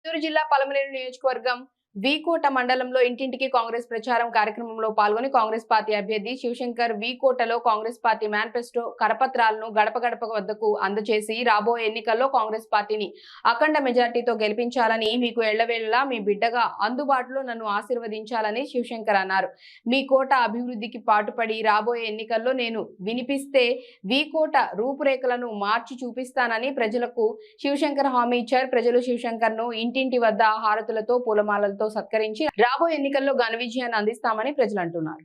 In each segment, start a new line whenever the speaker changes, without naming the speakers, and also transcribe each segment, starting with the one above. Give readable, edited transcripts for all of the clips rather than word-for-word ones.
చిత్తూరు జిల్లా పలమనేరు నియోజకవర్గం వీకోట మండలంలో ఇంటింటికి కాంగ్రెస్ ప్రచారం కార్యక్రమంలో పాల్గొని కాంగ్రెస్ పార్టీ అభ్యర్థి శివశంకర్ వీకోటలో కాంగ్రెస్ పార్టీ మేనిఫెస్టో కరపత్రాలను గడప గడప వద్దకు అందజేసి రాబోయే ఎన్నికల్లో కాంగ్రెస్ పార్టీని అఖండ మెజార్టీతో గెలిపించాలని, మీకు ఎళ్లవేళలా మీ బిడ్డగా అందుబాటులో నన్ను ఆశీర్వదించాలని శివశంకర్ అన్నారు. మీ కోట అభివృద్ధికి పాటుపడి రాబోయే ఎన్నికల్లో నేను వినిపిస్తే వీకోట రూపురేఖలను మార్చి చూపిస్తానని ప్రజలకు శివశంకర్ హామీ ఇచ్చారు. ప్రజలు శివశంకర్ ను ఇంటింటి వద్ద హారతులతో పూలమాలలతో సత్కరించి రాబోయే ఎన్నికల్లో ఘన విజయాన్ని అందిస్తామని ప్రజలు అంటున్నారు.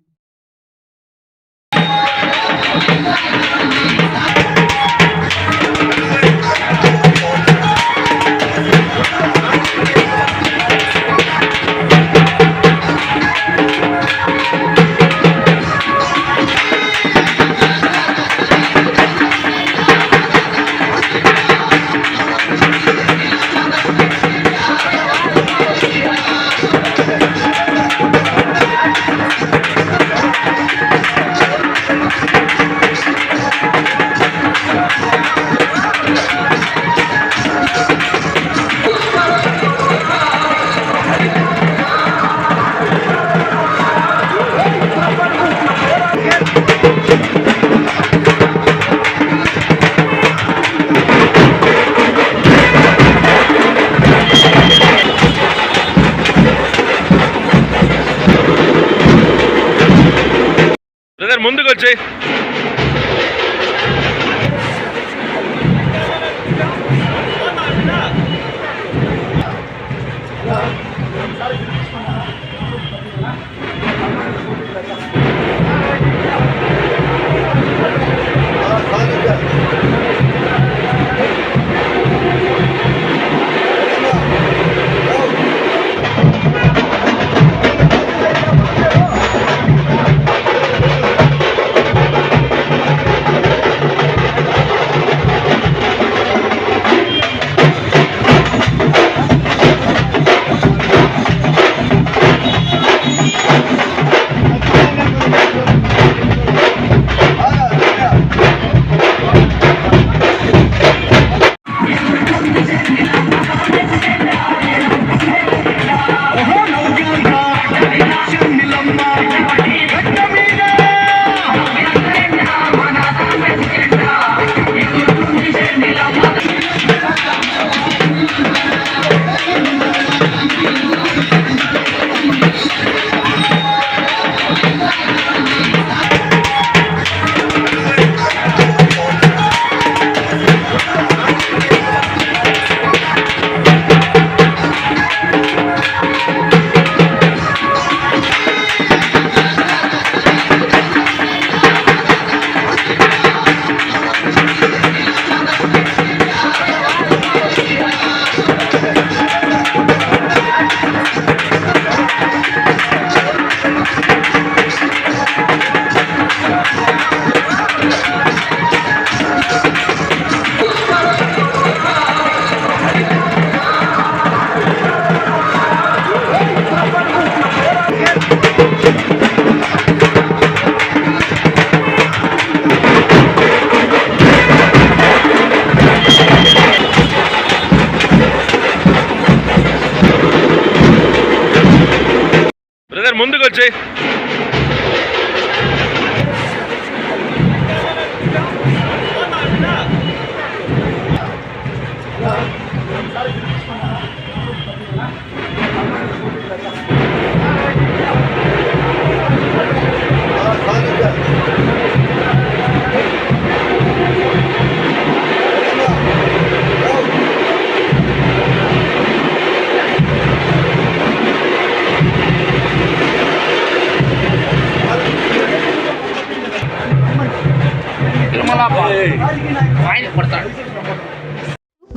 ముందుకు వచ్చాయి. ముందుకు వచ్చాయి.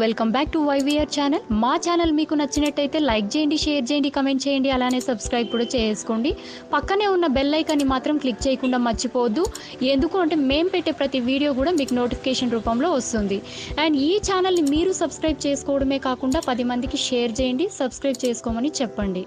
Welcome back to YVR channel. మా ఛానల్ మీకు నచ్చినట్టయితే లైక్ చేయండి, షేర్ చేయండి, కమెంట్ చేయండి, అలానే సబ్స్క్రైబ్ కూడా చేసుకోండి. పక్కనే ఉన్న బెల్ ఐకాన్ని మాత్రం క్లిక్ చేయకుండా మర్చిపోవద్దు. ఎందుకు అంటే మేము పెట్టే ప్రతి వీడియో కూడా మీకు నోటిఫికేషన్ రూపంలో వస్తుంది. అండ్ ఈ ఛానల్ని మీరు సబ్స్క్రైబ్ చేసుకోవడమే కాకుండా 10 మందికి షేర్ చేయండి, సబ్స్క్రైబ్ చేసుకోమని చెప్పండి.